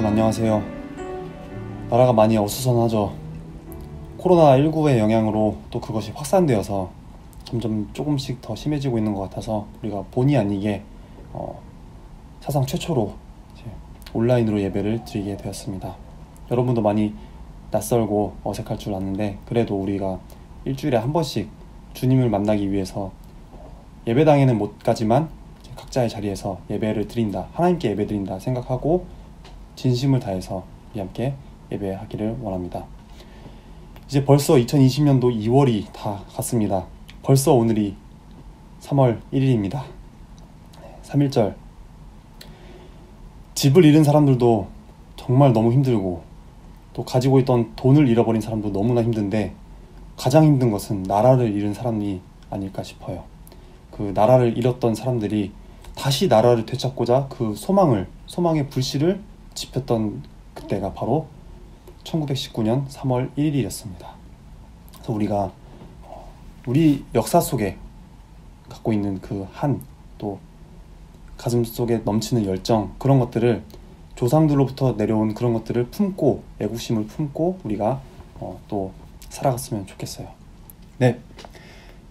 여러분 안녕하세요. 나라가 많이 어수선하죠. 코로나19의 영향으로 또 그것이 확산되어서 점점 조금씩 더 심해지고 있는 것 같아서 우리가 본의 아니게 사상 최초로 이제 온라인으로 예배를 드리게 되었습니다. 여러분도 많이 낯설고 어색할 줄 아는데 그래도 우리가 일주일에 한 번씩 주님을 만나기 위해서 예배당에는 못 가지만 각자의 자리에서 예배를 드린다, 하나님께 예배 드린다 생각하고 진심을 다해서 우리 함께 예배하기를 원합니다. 이제 벌써 2020년도 2월이 다 갔습니다. 벌써 오늘이 3월 1일입니다. 3.1절. 집을 잃은 사람들도 정말 너무 힘들고 또 가지고 있던 돈을 잃어버린 사람도 너무나 힘든데 가장 힘든 것은 나라를 잃은 사람이 아닐까 싶어요. 그 나라를 잃었던 사람들이 다시 나라를 되찾고자 그 소망의 불씨를 지폈던 그때가 바로 1919년 3월 1일이었습니다. 그래서 우리가 우리 역사 속에 갖고 있는 그 또 가슴 속에 넘치는 열정, 그런 것들을 조상들로부터 내려온 그런 것들을 품고 애국심을 품고 우리가 또 살아갔으면 좋겠어요. 네,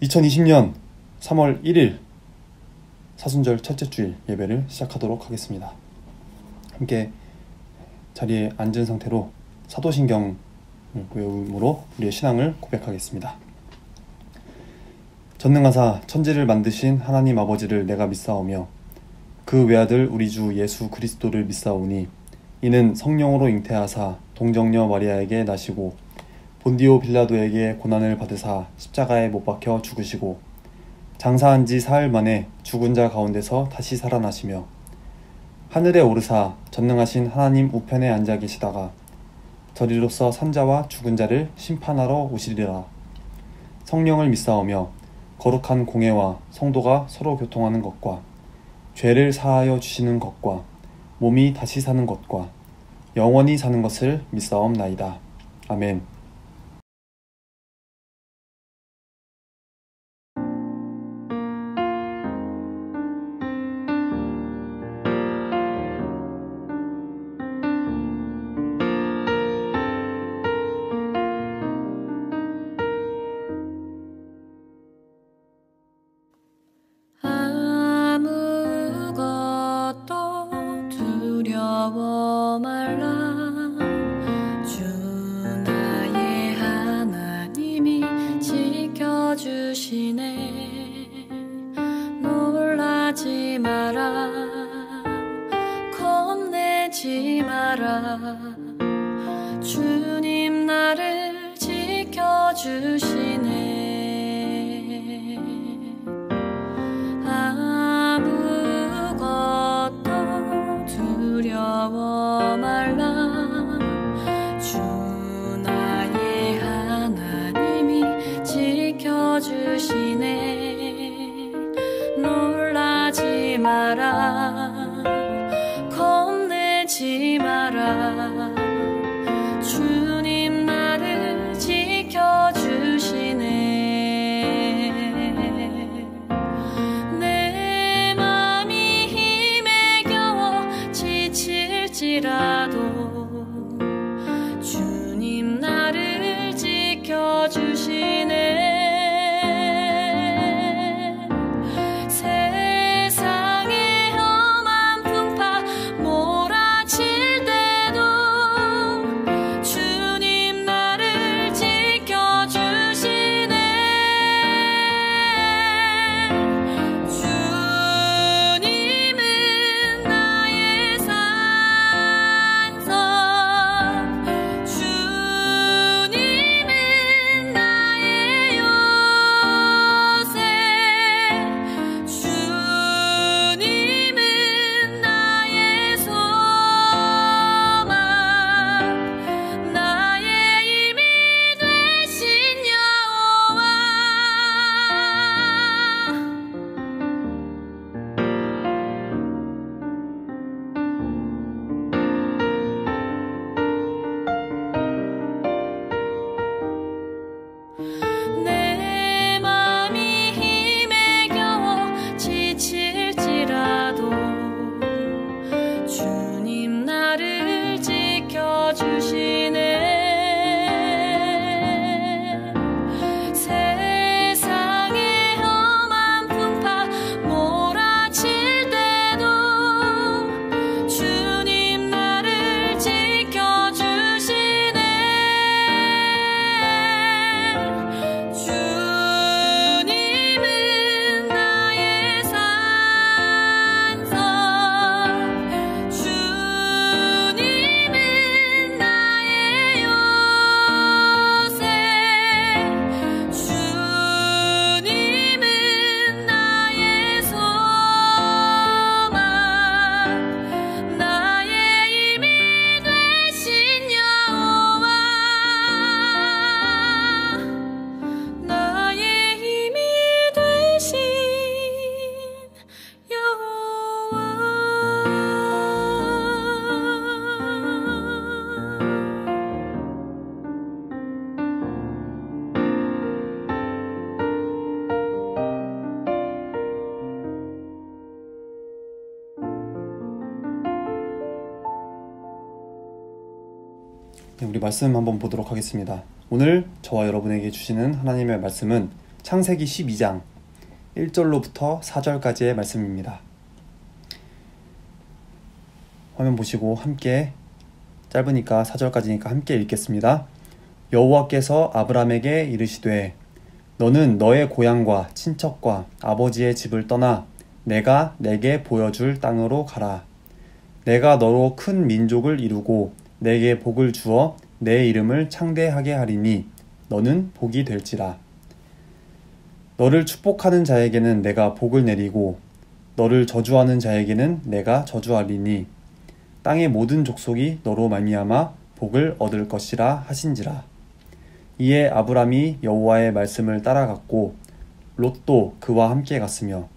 2020년 3월 1일 사순절 첫째 주일 예배를 시작하도록 하겠습니다. 함께 자리에 앉은 상태로 사도신경을 외움으로 우리의 신앙을 고백하겠습니다. 전능하사 천지를 만드신 하나님 아버지를 내가 믿사오며 그 외아들 우리 주 예수 그리스도를 믿사오니 이는 성령으로 잉태하사 동정녀 마리아에게 나시고 본디오 빌라도에게 고난을 받으사 십자가에 못 박혀 죽으시고 장사한 지 사흘 만에 죽은 자 가운데서 다시 살아나시며 하늘에 오르사 전능하신 하나님 우편에 앉아 계시다가 저리로서 산자와 죽은 자를 심판하러 오시리라. 성령을 믿사오며 거룩한 공회와 성도가 서로 교통하는 것과 죄를 사하여 주시는 것과 몸이 다시 사는 것과 영원히 사는 것을 믿사옵나이다. 아멘. 놀라지 마라, 겁내지 마라. 주님 나를 지켜주시네. 아무것도 두려워 말라. 주 나의 하나님이 지켜주시네. 놀라지 마라, 겁내지 마라. 주님 나를 지켜주시네. 네, 우리 말씀 한번 보도록 하겠습니다. 오늘 저와 여러분에게 주시는 하나님의 말씀은 창세기 12장 1절로부터 4절까지의 말씀입니다. 화면 보시고 함께, 짧으니까 4절까지니까 함께 읽겠습니다. 여호와께서 아브람에게 이르시되 너는 너의 고향과 친척과 아버지의 집을 떠나 내가 내게 보여줄 땅으로 가라. 내가 너로 큰 민족을 이루고 내게 복을 주어 내 이름을 창대하게 하리니 너는 복이 될지라. 너를 축복하는 자에게는 내가 복을 내리고 너를 저주하는 자에게는 내가 저주하리니 땅의 모든 족속이 너로 말미암아 복을 얻을 것이라 하신지라. 이에 아브람이 여호와의 말씀을 따라갔고 롯도 그와 함께 갔으며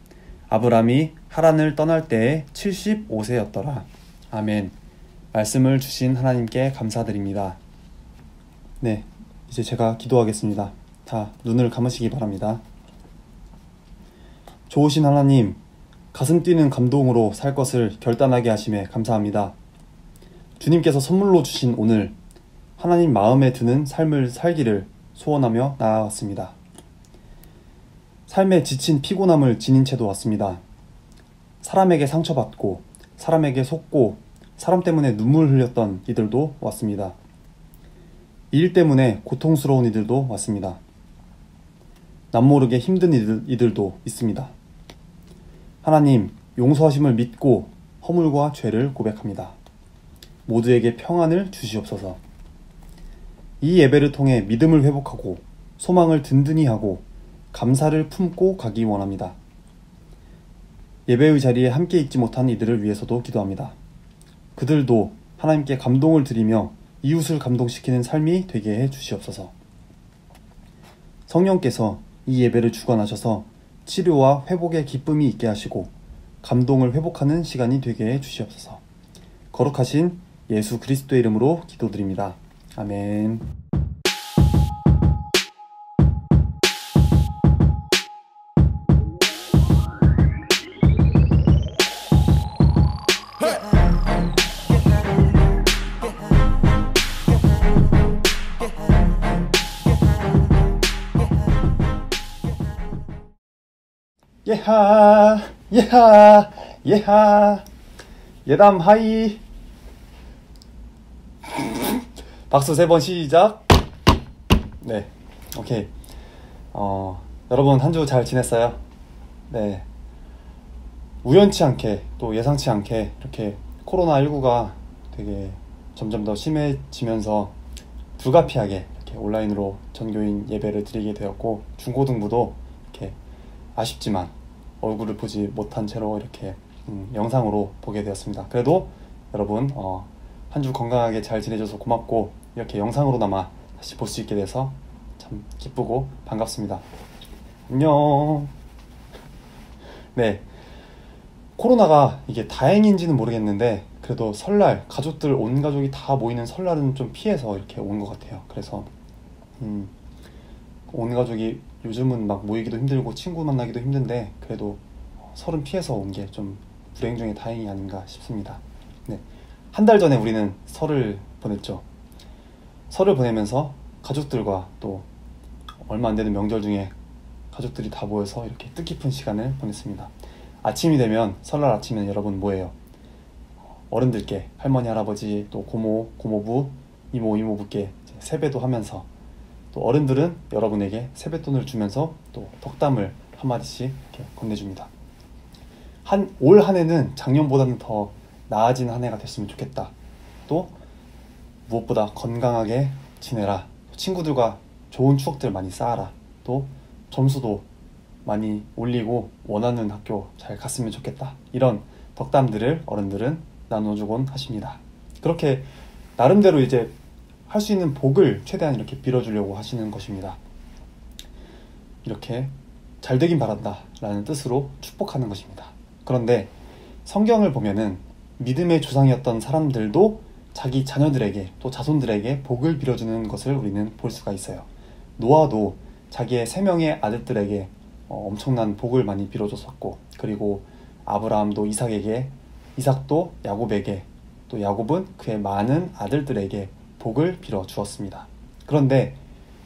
아브람이 하란을 떠날 때에 75세였더라. 아멘. 말씀을 주신 하나님께 감사드립니다. 네, 이제 제가 기도하겠습니다. 다 눈을 감으시기 바랍니다. 좋으신 하나님, 가슴 뛰는 감동으로 살 것을 결단하게 하심에 감사합니다. 주님께서 선물로 주신 오늘, 하나님 마음에 드는 삶을 살기를 소원하며 나아갔습니다. 삶에 지친 피곤함을 지닌 채도 왔습니다. 사람에게 상처받고, 사람에게 속고, 사람 때문에 눈물 흘렸던 이들도 왔습니다. 일 때문에 고통스러운 이들도 왔습니다. 남모르게 힘든 이들도 있습니다. 하나님, 용서하심을 믿고 허물과 죄를 고백합니다. 모두에게 평안을 주시옵소서. 이 예배를 통해 믿음을 회복하고 소망을 든든히 하고 감사를 품고 가기 원합니다. 예배의 자리에 함께 있지 못한 이들을 위해서도 기도합니다. 그들도 하나님께 감동을 드리며 이웃을 감동시키는 삶이 되게 해 주시옵소서. 성령께서 이 예배를 주관하셔서 치료와 회복의 기쁨이 있게 하시고 감동을 회복하는 시간이 되게 해 주시옵소서. 거룩하신 예수 그리스도의 이름으로 기도드립니다. 아멘. 예하 예하 예하 예담 하이. 박수 3번 시작. 네, 오케이. 여러분 한 주 잘 지냈어요? 네, 우연치 않게 또 예상치 않게 이렇게 코로나19가 되게 점점 더 심해지면서 불가피하게 이렇게 온라인으로 전교인 예배를 드리게 되었고, 중고등부도 이렇게 아쉽지만 얼굴을 보지 못한 채로 이렇게 영상으로 보게 되었습니다. 그래도 여러분 한 주 건강하게 잘 지내줘서 고맙고, 이렇게 영상으로나마 다시 볼 수 있게 돼서 참 기쁘고 반갑습니다. 안녕. 네, 코로나가 이게 다행인지는 모르겠는데 그래도 설날 가족들 온 가족이 다 모이는 설날은 좀 피해서 이렇게 온 것 같아요. 그래서 온 가족이 요즘은 막 모이기도 힘들고 친구 만나기도 힘든데 그래도 설은 피해서 온 게 좀 불행 중에 다행이 아닌가 싶습니다. 네, 한 달 전에 우리는 설을 보냈죠. 설을 보내면서 가족들과 또 얼마 안 되는 명절 중에 가족들이 다 모여서 이렇게 뜻깊은 시간을 보냈습니다. 아침이 되면, 설날 아침에는 여러분 뭐예요? 어른들께, 할머니, 할아버지, 또 고모, 고모부, 이모, 이모부께 세배도 하면서, 또 어른들은 여러분에게 세뱃돈을 주면서 또 덕담을 한마디씩 이렇게 건네줍니다. 올 한 해는 작년보다는 더 나아진 한 해가 됐으면 좋겠다. 또 무엇보다 건강하게 지내라. 친구들과 좋은 추억들 많이 쌓아라. 또 점수도 많이 올리고 원하는 학교 잘 갔으면 좋겠다. 이런 덕담들을 어른들은 나눠주곤 하십니다. 그렇게 나름대로 이제 할 수 있는 복을 최대한 이렇게 빌어주려고 하시는 것입니다. 이렇게 잘 되긴 바란다 라는 뜻으로 축복하는 것입니다. 그런데 성경을 보면은 믿음의 조상이었던 사람들도 자기 자녀들에게 또 자손들에게 복을 빌어주는 것을 우리는 볼 수가 있어요. 노아도 자기의 3명의 아들들에게 엄청난 복을 많이 빌어줬었고, 그리고 아브라함도 이삭에게, 이삭도 야곱에게, 또 야곱은 그의 많은 아들들에게 복을 빌어 주었습니다. 그런데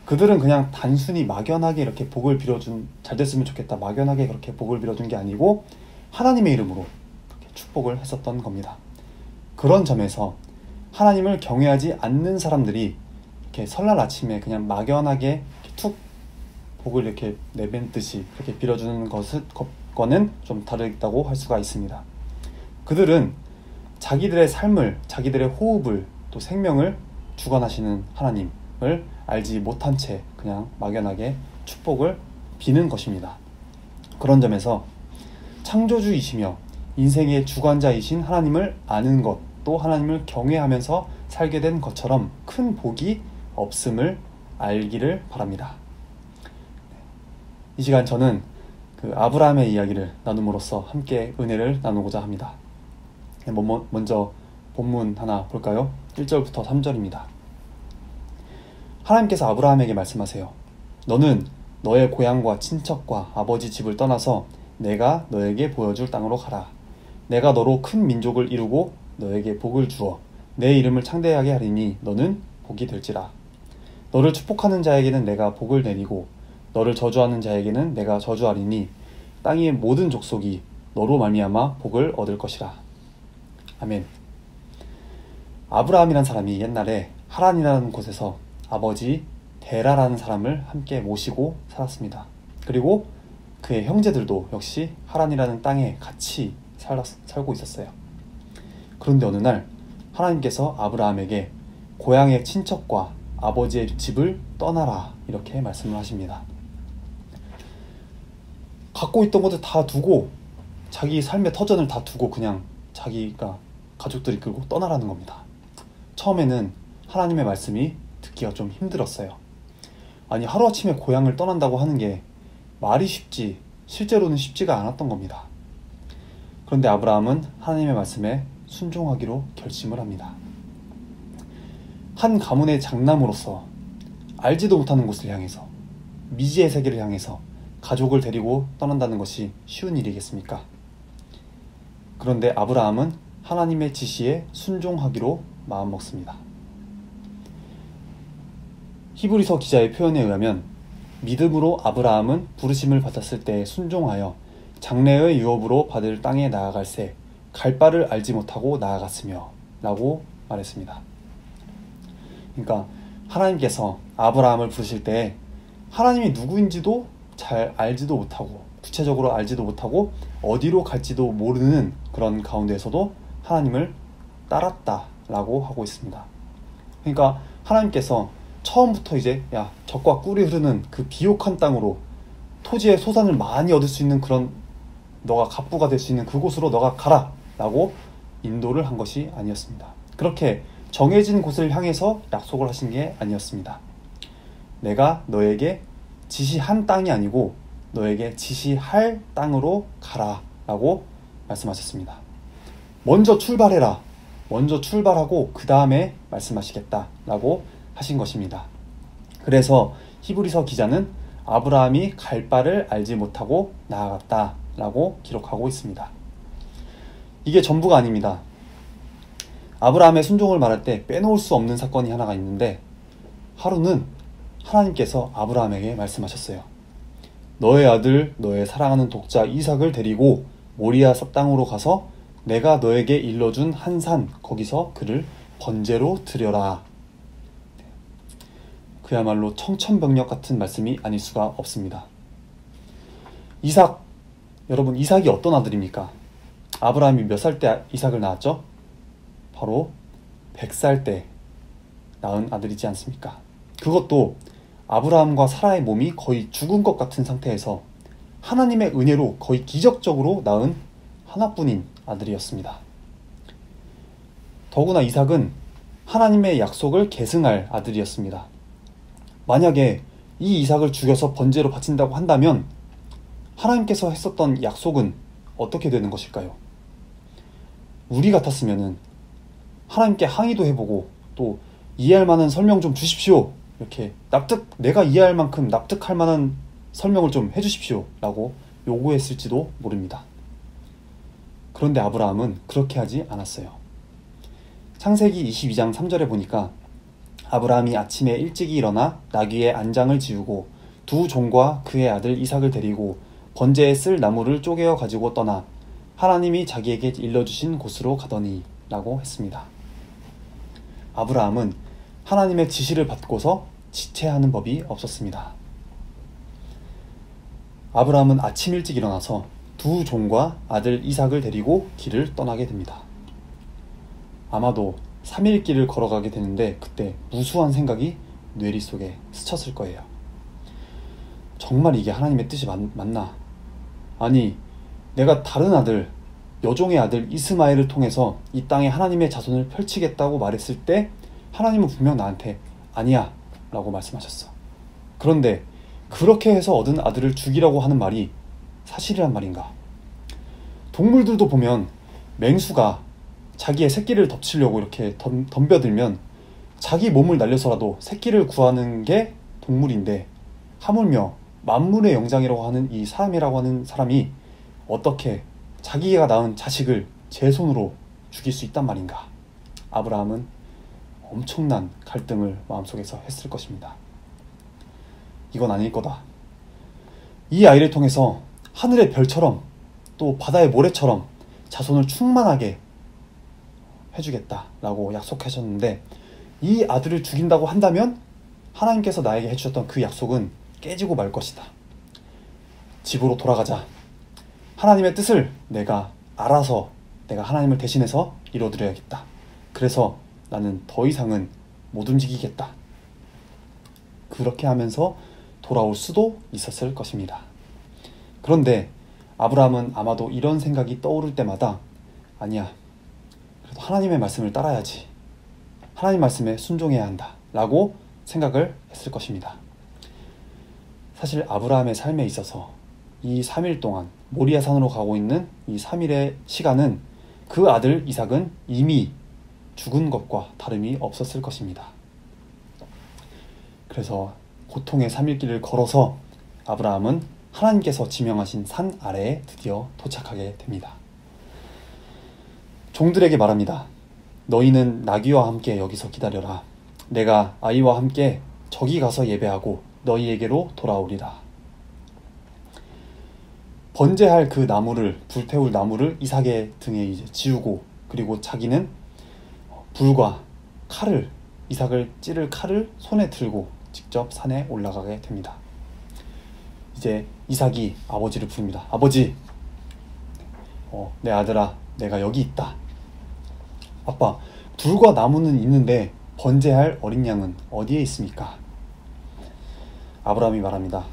그들은 그냥 단순히 막연하게 이렇게 복을 빌어준, 잘 됐으면 좋겠다, 막연하게 그렇게 복을 빌어준 게 아니고 하나님의 이름으로 그렇게 축복을 했었던 겁니다. 그런 점에서 하나님을 경외하지 않는 사람들이 이렇게 설날 아침에 그냥 막연하게 이렇게 툭 복을 이렇게 내뱉듯이 그렇게 빌어주는 것과는 좀 다르다고 할 수가 있습니다. 그들은 자기들의 삶을, 자기들의 호흡을, 또 생명을 주관하시는 하나님을 알지 못한 채 그냥 막연하게 축복을 비는 것입니다. 그런 점에서 창조주이시며 인생의 주관자이신 하나님을 아는 것, 또 하나님을 경외하면서 살게 된 것처럼 큰 복이 없음을 알기를 바랍니다. 이 시간 저는 그 아브라함의 이야기를 나눔으로써 함께 은혜를 나누고자 합니다. 먼저 본문 하나 볼까요? 1절부터 3절입니다. 하나님께서 아브라함에게 말씀하세요. 너는 너의 고향과 친척과 아버지 집을 떠나서 내가 너에게 보여줄 땅으로 가라. 내가 너로 큰 민족을 이루고 너에게 복을 주어 내 이름을 창대하게 하리니 너는 복이 될지라. 너를 축복하는 자에게는 내가 복을 내리고 너를 저주하는 자에게는 내가 저주하리니 땅의 모든 족속이 너로 말미암아 복을 얻을 것이라. 아멘. 아브라함이란 사람이 옛날에 하란이라는 곳에서 아버지 데라라는 사람을 함께 모시고 살았습니다. 그리고 그의 형제들도 역시 하란이라는 땅에 같이 살고 있었어요. 그런데 어느 날 하나님께서 아브라함에게 고향의 친척과 아버지의 집을 떠나라 이렇게 말씀을 하십니다. 갖고 있던 것을 다 두고, 자기 삶의 터전을 다 두고 그냥 자기가 가족들이 끌고 떠나라는 겁니다. 처음에는 하나님의 말씀이 듣기가 좀 힘들었어요. 아니, 하루아침에 고향을 떠난다고 하는 게 말이 쉽지 실제로는 쉽지가 않았던 겁니다. 그런데 아브라함은 하나님의 말씀에 순종하기로 결심을 합니다. 한 가문의 장남으로서 알지도 못하는 곳을 향해서, 미지의 세계를 향해서 가족을 데리고 떠난다는 것이 쉬운 일이겠습니까? 그런데 아브라함은 하나님의 지시에 순종하기로 마음먹습니다. 히브리서 기자의 표현에 의하면 믿음으로 아브라함은 부르심을 받았을 때 순종하여 장래의 유업으로 받을 땅에 나아갈새 갈 바를 알지 못하고 나아갔으며 라고 말했습니다. 그러니까 하나님께서 아브라함을 부르실 때 하나님이 누구인지도 잘 알지도 못하고, 구체적으로 알지도 못하고 어디로 갈지도 모르는 그런 가운데에서도 하나님을 따랐다라고 하고 있습니다. 그러니까 하나님께서 처음부터 이제 야, 젖과 꿀이 흐르는 그 비옥한 땅으로, 토지의 소산을 많이 얻을 수 있는 그런, 너가 갑부가 될 수 있는 그곳으로 너가 가라 라고 인도를 한 것이 아니었습니다. 그렇게 정해진 곳을 향해서 약속을 하신 게 아니었습니다. 내가 너에게 지시한 땅이 아니고 너에게 지시할 땅으로 가라 라고 말씀하셨습니다. 먼저 출발해라. 먼저 출발하고 그 다음에 말씀하시겠다 라고 하신 것입니다. 그래서 히브리서 기자는 아브라함이 갈 바를 알지 못하고 나아갔다 라고 기록하고 있습니다. 이게 전부가 아닙니다. 아브라함의 순종을 말할 때 빼놓을 수 없는 사건이 하나가 있는데, 하루는 하나님께서 아브라함에게 말씀하셨어요. 너의 아들, 너의 사랑하는 독자 이삭을 데리고 모리아 땅으로 가서 내가 너에게 일러준 한 산, 거기서 그를 번제로 드려라. 그야말로 청천벽력 같은 말씀이 아닐 수가 없습니다. 이삭, 여러분, 이삭이 어떤 아들입니까? 아브라함이 몇 살 때 이삭을 낳았죠? 바로 100살 때 낳은 아들이지 않습니까? 그것도 아브라함과 사라의 몸이 거의 죽은 것 같은 상태에서 하나님의 은혜로 거의 기적적으로 낳은 하나뿐인 아들이었습니다. 더구나 이삭은 하나님의 약속을 계승할 아들이었습니다. 만약에 이 이삭을 죽여서 번제로 바친다고 한다면 하나님께서 했었던 약속은 어떻게 되는 것일까요? 우리 같았으면은 하나님께 항의도 해보고, 또 이해할 만한 설명 좀 주십시오, 이렇게 내가 이해할 만큼 납득할 만한 설명을 좀 해주십시오 라고 요구했을지도 모릅니다. 그런데 아브라함은 그렇게 하지 않았어요. 창세기 22장 3절에 보니까 아브라함이 아침에 일찍이 일어나 나귀의 안장을 지우고 두 종과 그의 아들 이삭을 데리고 번제에 쓸 나무를 쪼개어 가지고 떠나 하나님이 자기에게 일러주신 곳으로 가더니 라고 했습니다. 아브라함은 하나님의 지시를 받고서 지체하는 법이 없었습니다. 아브라함은 아침 일찍 일어나서 두 종과 아들 이삭을 데리고 길을 떠나게 됩니다. 아마도 3일 길을 걸어가게 되는데 그때 무수한 생각이 뇌리 속에 스쳤을 거예요. 정말 이게 하나님의 뜻이 맞나? 아니, 내가 다른 아들, 여종의 아들 이스마엘을 통해서 이 땅에 하나님의 자손을 펼치겠다고 말했을 때 하나님은 분명 나한테 아니야 라고 말씀하셨어. 그런데 그렇게 해서 얻은 아들을 죽이라고 하는 말이 사실이란 말인가? 동물들도 보면 맹수가 자기의 새끼를 덮치려고 이렇게 덤벼들면 자기 몸을 날려서라도 새끼를 구하는 게 동물인데 하물며 만물의 영장이라고 하는 이 사람이라고 하는 사람이 어떻게 자기가 낳은 자식을 제 손으로 죽일 수 있단 말인가? 아브라함은 엄청난 갈등을 마음속에서 했을 것입니다. 이건 아닐 거다. 이 아이를 통해서 하늘의 별처럼 또 바다의 모래처럼 자손을 충만하게 해주겠다라고 약속하셨는데 이 아들을 죽인다고 한다면 하나님께서 나에게 해주셨던 그 약속은 깨지고 말 것이다. 집으로 돌아가자. 하나님의 뜻을 내가 알아서 내가 하나님을 대신해서 이뤄드려야겠다. 그래서 나는 더 이상은 못 움직이겠다. 그렇게 하면서 돌아올 수도 있었을 것입니다. 그런데 아브라함은 아마도 이런 생각이 떠오를 때마다 아니야, 그래도 하나님의 말씀을 따라야지. 하나님 말씀에 순종해야 한다. 라고 생각을 했을 것입니다. 사실 아브라함의 삶에 있어서 이 3일 동안 모리아 산으로 가고 있는 이 3일의 시간은 그 아들 이삭은 이미 죽은 것과 다름이 없었을 것입니다. 그래서 고통의 3일 길을 걸어서 아브라함은 하나님께서 지명하신 산 아래에 드디어 도착하게 됩니다. 종들에게 말합니다. 너희는 나귀와 함께 여기서 기다려라. 내가 아이와 함께 저기 가서 예배하고 너희에게로 돌아오리라. 번제할 그 나무를, 불태울 나무를 이삭의 등에 이제 지우고, 그리고 자기는 불과 칼을, 이삭을 찌를 칼을 손에 들고 직접 산에 올라가게 됩니다. 이제 이삭이 아버지를 부릅니다. 아버지, 내 아들아, 내가 여기 있다. 아빠, 불과 나무는 있는데 번제할 어린 양은 어디에 있습니까? 아브라함이 말합니다.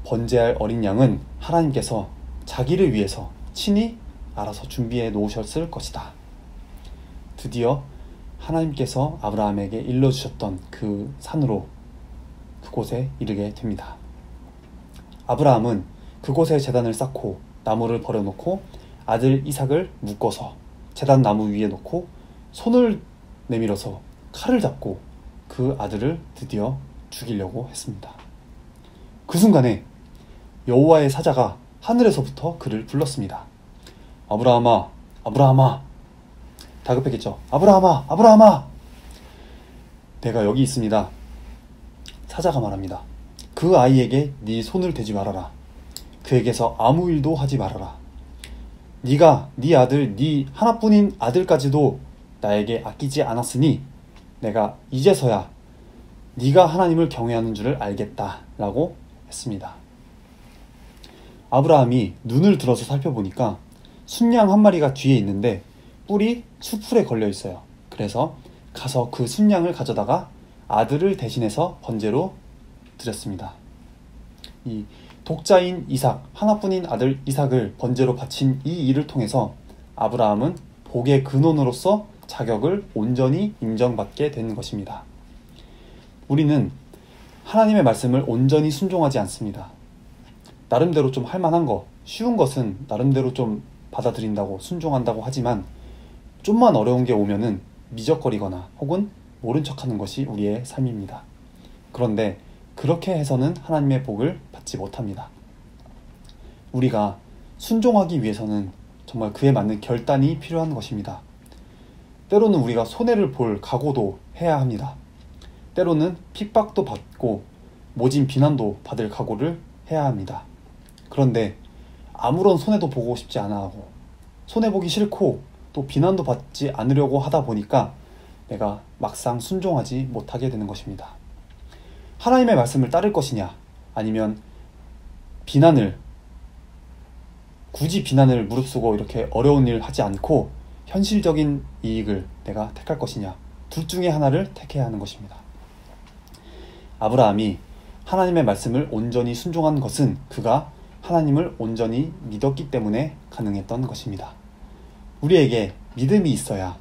번제할 어린 양은 하나님께서 자기를 위해서 친히 알아서 준비해 놓으셨을 것이다. 드디어 하나님께서 아브라함에게 일러주셨던 그 산으로, 그곳에 이르게 됩니다. 아브라함은 그곳에 제단을 쌓고 나무를 버려놓고 아들 이삭을 묶어서 제단 나무 위에 놓고 손을 내밀어서 칼을 잡고 그 아들을 드디어 죽이려고 했습니다. 그 순간에 여호와의 사자가 하늘에서부터 그를 불렀습니다. 아브라함아, 아브라함아. 다급했겠죠. 아브라함아, 아브라함아. 내가 여기 있습니다. 사자가 말합니다. 그 아이에게 네 손을 대지 말아라. 그에게서 아무 일도 하지 말아라. 네가 네 아들, 네 하나뿐인 아들까지도 나에게 아끼지 않았으니 내가 이제서야 네가 하나님을 경외하는 줄을 알겠다 라고 했습니다. 아브라함이 눈을 들어서 살펴보니까 순양 한 마리가 뒤에 있는데 뿔이 수풀에 걸려 있어요. 그래서 가서 그 순양을 가져다가 아들을 대신해서 번제로 드렸습니다. 이 독자인 이삭, 하나뿐인 아들 이삭을 번제로 바친 이 일을 통해서 아브라함은 복의 근원으로서 자격을 온전히 인정받게 된 것입니다. 우리는 하나님의 말씀을 온전히 순종하지 않습니다. 나름대로 좀 할만한 거, 쉬운 것은 나름대로 좀 받아들인다고 순종한다고 하지만 좀만 어려운 게 오면은 미적거리거나 혹은 모른 척하는 것이 우리의 삶입니다. 그런데 그렇게 해서는 하나님의 복을 받지 못합니다. 우리가 순종하기 위해서는 정말 그에 맞는 결단이 필요한 것입니다. 때로는 우리가 손해를 볼 각오도 해야 합니다. 때로는 핍박도 받고 모진 비난도 받을 각오를 해야 합니다. 그런데 아무런 손해도 보고 싶지 않아 하고 손해보기 싫고 또 비난도 받지 않으려고 하다 보니까 내가 막상 순종하지 못하게 되는 것입니다. 하나님의 말씀을 따를 것이냐, 아니면 굳이 비난을 무릅쓰고 이렇게 어려운 일 하지 않고 현실적인 이익을 내가 택할 것이냐, 둘 중에 하나를 택해야 하는 것입니다. 아브라함이 하나님의 말씀을 온전히 순종한 것은 그가 하나님을 온전히 믿었기 때문에 가능했던 것입니다. 우리에게 믿음이 있어야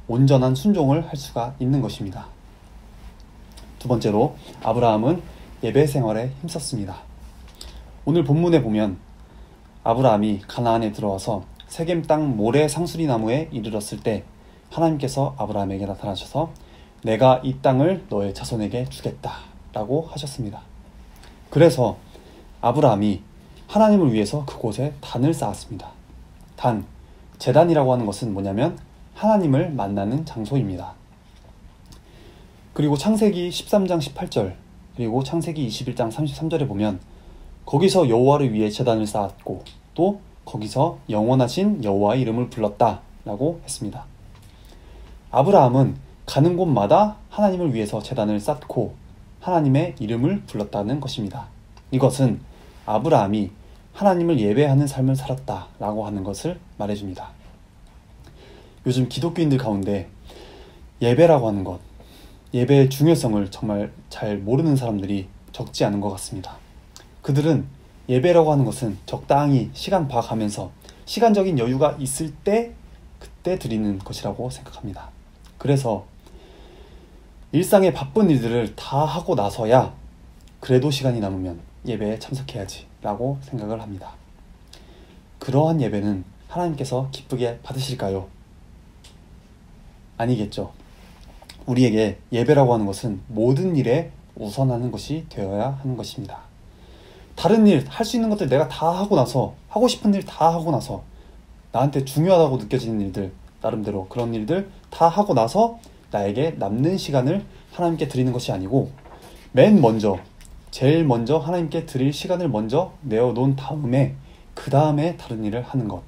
온전한 순종을 할 수가 있는 것입니다. 두 번째로, 아브라함은 예배 생활에 힘썼습니다. 오늘 본문에 보면 아브라함이 가나안에 들어와서 세겜 땅 모래 상수리 나무에 이르렀을 때 하나님께서 아브라함에게 나타나셔서 내가 이 땅을 너의 자손에게 주겠다 라고 하셨습니다. 그래서 아브라함이 하나님을 위해서 그곳에 단을 쌓았습니다. 제단이라고 하는 것은 뭐냐면 하나님을 만나는 장소입니다. 그리고 창세기 13장 18절 그리고 창세기 21장 33절에 보면 거기서 여호와를 위해 제단을 쌓았고 또 거기서 영원하신 여호와의 이름을 불렀다 라고 했습니다. 아브라함은 가는 곳마다 하나님을 위해서 제단을 쌓고 하나님의 이름을 불렀다는 것입니다. 이것은 아브라함이 하나님을 예배하는 삶을 살았다 라고 하는 것을 말해줍니다. 요즘 기독교인들 가운데 예배라고 하는 것, 예배의 중요성을 정말 잘 모르는 사람들이 적지 않은 것 같습니다. 그들은 예배라고 하는 것은 적당히 시간 봐가면서 시간적인 여유가 있을 때 그때 드리는 것이라고 생각합니다. 그래서 일상의 바쁜 일들을 다 하고 나서야 그래도 시간이 남으면 예배에 참석해야지 라고 생각을 합니다. 그러한 예배는 하나님께서 기쁘게 받으실까요? 아니겠죠. 우리에게 예배라고 하는 것은 모든 일에 우선하는 것이 되어야 하는 것입니다. 다른 일, 할 수 있는 것들 내가 다 하고 나서, 하고 싶은 일 다 하고 나서, 나한테 중요하다고 느껴지는 일들, 나름대로 그런 일들 다 하고 나서 나에게 남는 시간을 하나님께 드리는 것이 아니고 제일 먼저 하나님께 드릴 시간을 먼저 내어놓은 다음에 그 다음에 다른 일을 하는 것,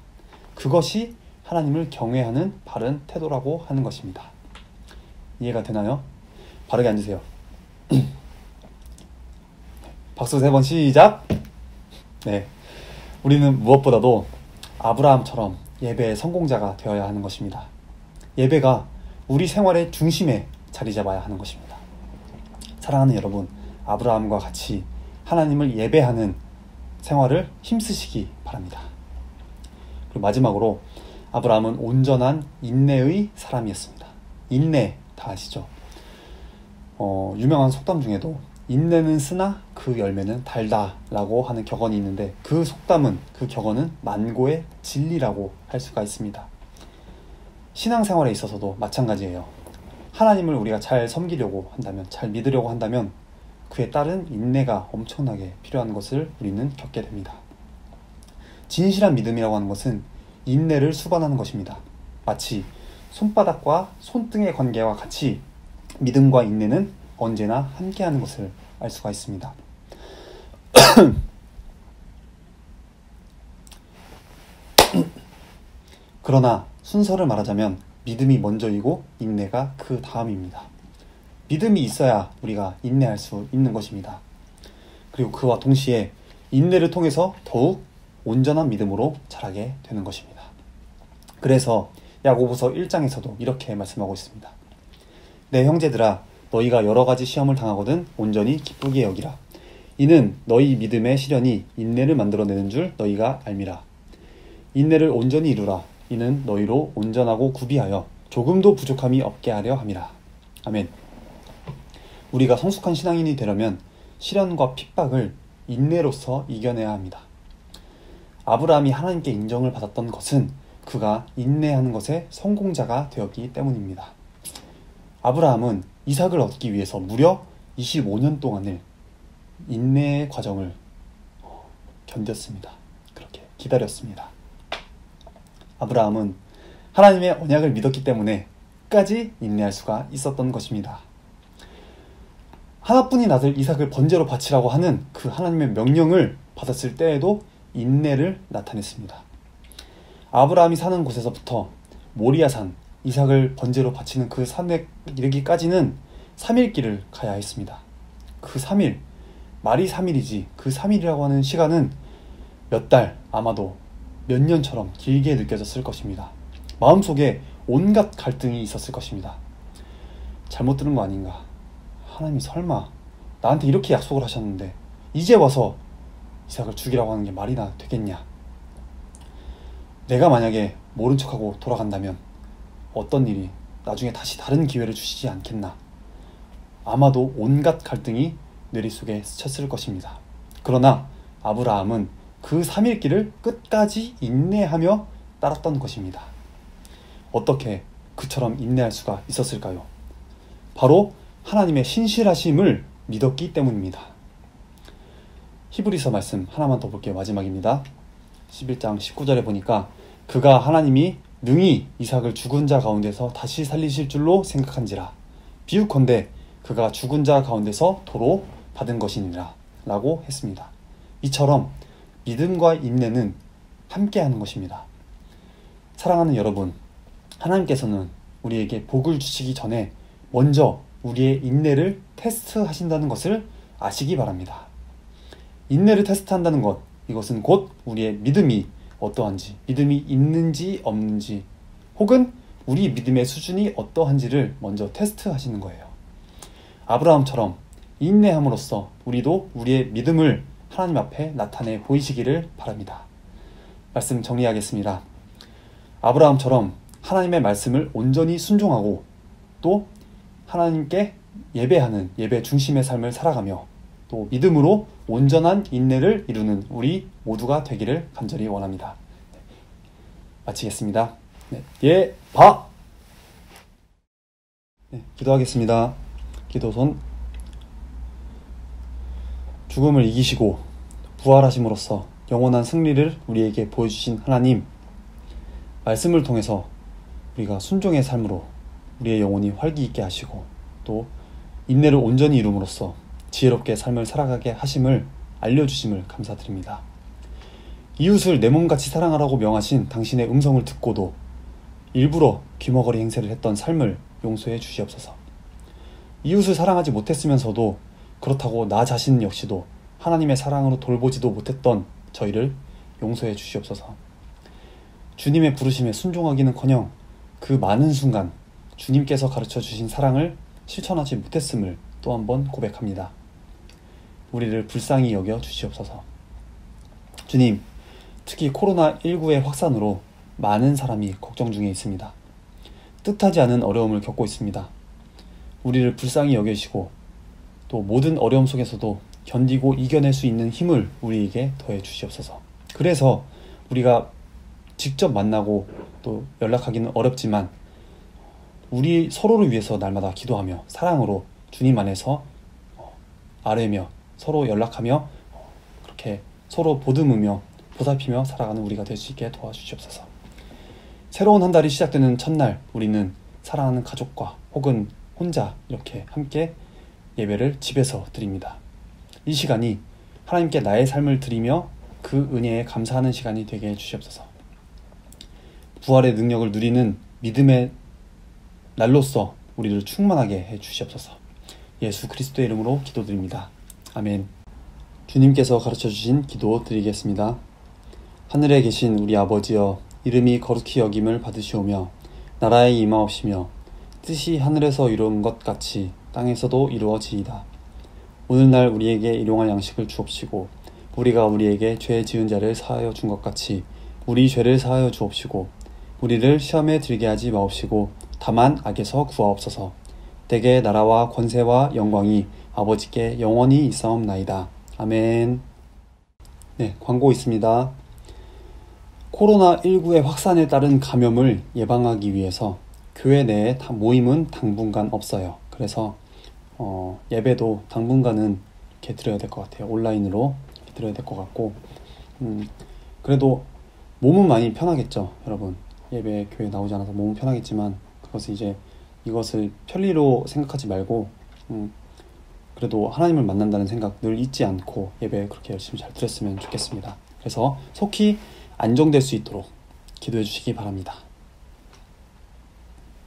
그것이 하나님을 경외하는 바른 태도라고 하는 것입니다. 이해가 되나요? 바르게 앉으세요. 박수 3번 시작! 네, 우리는 무엇보다도 아브라함처럼 예배의 성공자가 되어야 하는 것입니다. 예배가 우리 생활의 중심에 자리 잡아야 하는 것입니다. 사랑하는 여러분, 아브라함과 같이 하나님을 예배하는 생활을 힘쓰시기 바랍니다. 그리고 마지막으로 아브라함은 온전한 인내의 사람이었습니다. 인내 다 아시죠? 유명한 속담 중에도 인내는 쓰나 그 열매는 달다 라고 하는 격언이 있는데 그 격언은 만고의 진리라고 할 수가 있습니다. 신앙생활에 있어서도 마찬가지예요. 하나님을 우리가 잘 섬기려고 한다면, 잘 믿으려고 한다면 그에 따른 인내가 엄청나게 필요한 것을 우리는 겪게 됩니다. 진실한 믿음이라고 하는 것은 인내를 수반하는 것입니다. 마치 손바닥과 손등의 관계와 같이 믿음과 인내는 언제나 함께하는 것을 알 수가 있습니다. 그러나 순서를 말하자면 믿음이 먼저이고 인내가 그 다음입니다. 믿음이 있어야 우리가 인내할 수 있는 것입니다. 그리고 그와 동시에 인내를 통해서 더욱 온전한 믿음으로 자라게 되는 것입니다. 그래서 야고보서 1장에서도 이렇게 말씀하고 있습니다. 내 형제들아, 너희가 여러 가지 시험을 당하거든 온전히 기쁘게 여기라. 이는 너희 믿음의 시련이 인내를 만들어내는 줄 너희가 알미라. 인내를 온전히 이루라. 이는 너희로 온전하고 구비하여 조금도 부족함이 없게 하려 함이라. 아멘. 우리가 성숙한 신앙인이 되려면 시련과 핍박을 인내로서 이겨내야 합니다. 아브라함이 하나님께 인정을 받았던 것은 그가 인내하는 것의 성공자가 되었기 때문입니다. 아브라함은 이삭을 얻기 위해서 무려 25년 동안을 인내의 과정을 견뎠습니다. 그렇게 기다렸습니다. 아브라함은 하나님의 언약을 믿었기 때문에 끝까지 인내할 수가 있었던 것입니다. 하나뿐인 아들 이삭을 번제로 바치라고 하는 그 하나님의 명령을 받았을 때에도 인내를 나타냈습니다. 아브라함이 사는 곳에서부터 모리아산 이삭을 번제로 바치는 그 산에 이르기까지는 3일 길을 가야 했습니다. 그 3일, 말이 3일이지 그 3일이라고 하는 시간은 몇 달, 아마도 몇 년처럼 길게 느껴졌을 것입니다. 마음속에 온갖 갈등이 있었을 것입니다. 잘못 들은 거 아닌가? 하나님이 설마 나한테 이렇게 약속을 하셨는데 이제 와서 이삭을 죽이라고 하는 게 말이나 되겠냐? 내가 만약에 모른 척하고 돌아간다면 어떤 일이 나중에 다시 다른 기회를 주시지 않겠나? 아마도 온갖 갈등이 뇌리 속에 스쳤을 것입니다. 그러나 아브라함은 그 3일 길을 끝까지 인내하며 따랐던 것입니다. 어떻게 그처럼 인내할 수가 있었을까요? 바로 하나님의 신실하심을 믿었기 때문입니다. 히브리서 말씀 하나만 더 볼게요. 마지막입니다. 11장 19절에 보니까 그가 하나님이 능히 이삭을 죽은 자 가운데서 다시 살리실 줄로 생각한지라 비유컨대 그가 죽은 자 가운데서 도로 받은 것이니라 라고 했습니다. 이처럼 믿음과 인내는 함께하는 것입니다. 사랑하는 여러분, 하나님께서는 우리에게 복을 주시기 전에 먼저 우리의 인내를 테스트하신다는 것을 아시기 바랍니다. 인내를 테스트한다는 것, 이것은 곧 우리의 믿음이 어떠한지, 믿음이 있는지 없는지, 혹은 우리 믿음의 수준이 어떠한지를 먼저 테스트하시는 거예요. 아브라함처럼 인내함으로써 우리도 우리의 믿음을 하나님 앞에 나타내 보이시기를 바랍니다. 말씀 정리하겠습니다. 아브라함처럼 하나님의 말씀을 온전히 순종하고 또 하나님께 예배하는 예배 중심의 삶을 살아가며 또 믿음으로 온전한 인내를 이루는 우리 모두가 되기를 간절히 원합니다. 마치겠습니다. 기도하겠습니다. 기도손. 죽음을 이기시고 부활하심으로써 영원한 승리를 우리에게 보여주신 하나님, 말씀을 통해서 우리가 순종의 삶으로 우리의 영혼이 활기 있게 하시고 또 인내를 온전히 이룸으로써 지혜롭게 삶을 살아가게 하심을 알려주심을 감사드립니다. 이웃을 내 몸같이 사랑하라고 명하신 당신의 음성을 듣고도 일부러 귀머거리 행세를 했던 삶을 용서해 주시옵소서. 이웃을 사랑하지 못했으면서도 그렇다고 나 자신 역시도 하나님의 사랑으로 돌보지도 못했던 저희를 용서해 주시옵소서. 주님의 부르심에 순종하기는커녕 그 많은 순간 주님께서 가르쳐 주신 사랑을 실천하지 못했음을 또 한 번 고백합니다. 우리를 불쌍히 여겨 주시옵소서. 주님, 특히 코로나19의 확산으로 많은 사람이 걱정 중에 있습니다. 뜻하지 않은 어려움을 겪고 있습니다. 우리를 불쌍히 여겨주시고 또 모든 어려움 속에서도 견디고 이겨낼 수 있는 힘을 우리에게 더해 주시옵소서. 그래서 우리가 직접 만나고 또 연락하기는 어렵지만 우리 서로를 위해서 날마다 기도하며 사랑으로 주님 안에서 아뢰며 서로 연락하며 그렇게 서로 보듬으며 보살피며 살아가는 우리가 될 수 있게 도와주시옵소서. 새로운 한 달이 시작되는 첫날 우리는 사랑하는 가족과 혹은 혼자 이렇게 함께 예배를 집에서 드립니다. 이 시간이 하나님께 나의 삶을 드리며 그 은혜에 감사하는 시간이 되게 해주시옵소서. 부활의 능력을 누리는 믿음의 날로서 우리를 충만하게 해주시옵소서. 예수 그리스도의 이름으로 기도드립니다. 아멘. 주님께서 가르쳐주신 기도 드리겠습니다. 하늘에 계신 우리 아버지여, 이름이 거룩히 여김을 받으시오며 나라에 임하옵시며 뜻이 하늘에서 이루어진 것 같이 땅에서도 이루어지이다. 오늘날 우리에게 일용할 양식을 주옵시고 우리가 우리에게 죄 지은 자를 사하여 준 것 같이 우리 죄를 사하여 주옵시고 우리를 시험에 들게 하지 마옵시고 다만 악에서 구하옵소서. 대개 나라와 권세와 영광이 아버지께 영원히 있사옵나이다. 아멘. 광고 있습니다. 코로나19의 확산에 따른 감염을 예방하기 위해서 교회 내에 모임은 당분간 없어요. 그래서 예배도 당분간은 이렇게 드려야 될 것 같아요. 온라인으로 드려야 될 것 같고 그래도 몸은 많이 편하겠죠, 여러분. 예배 교회 나오지 않아서 몸은 편하겠지만 이것을 편리로 생각하지 말고 그래도 하나님을 만난다는 생각 늘 잊지 않고 예배 그렇게 열심히 잘 드렸으면 좋겠습니다. 그래서 속히 안정될 수 있도록 기도해 주시기 바랍니다.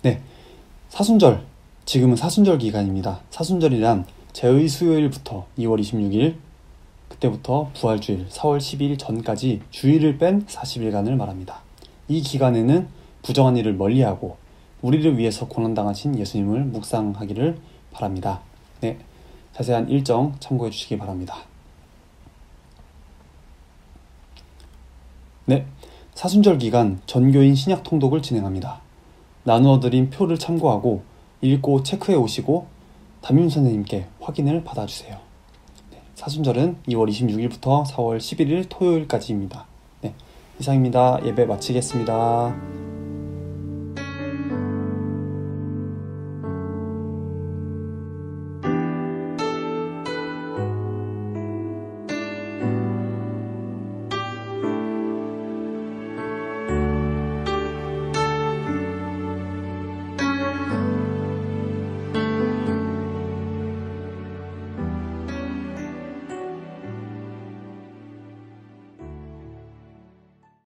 네, 사순절, 지금은 사순절 기간입니다. 사순절이란 제의 수요일부터 2월 26일, 그때부터 부활주일 4월 12일 전까지 주일을 뺀 40일간을 말합니다. 이 기간에는 부정한 일을 멀리하고 우리를 위해서 고난당하신 예수님을 묵상하기를 바랍니다. 네, 자세한 일정 참고해 주시기 바랍니다. 네, 사순절 기간 전교인 신약 통독을 진행합니다. 나누어드린 표를 참고하고 읽고 체크해 오시고 담임 선생님께 확인을 받아주세요. 네, 사순절은 2월 26일부터 4월 11일 토요일까지입니다. 네, 이상입니다. 예배 마치겠습니다.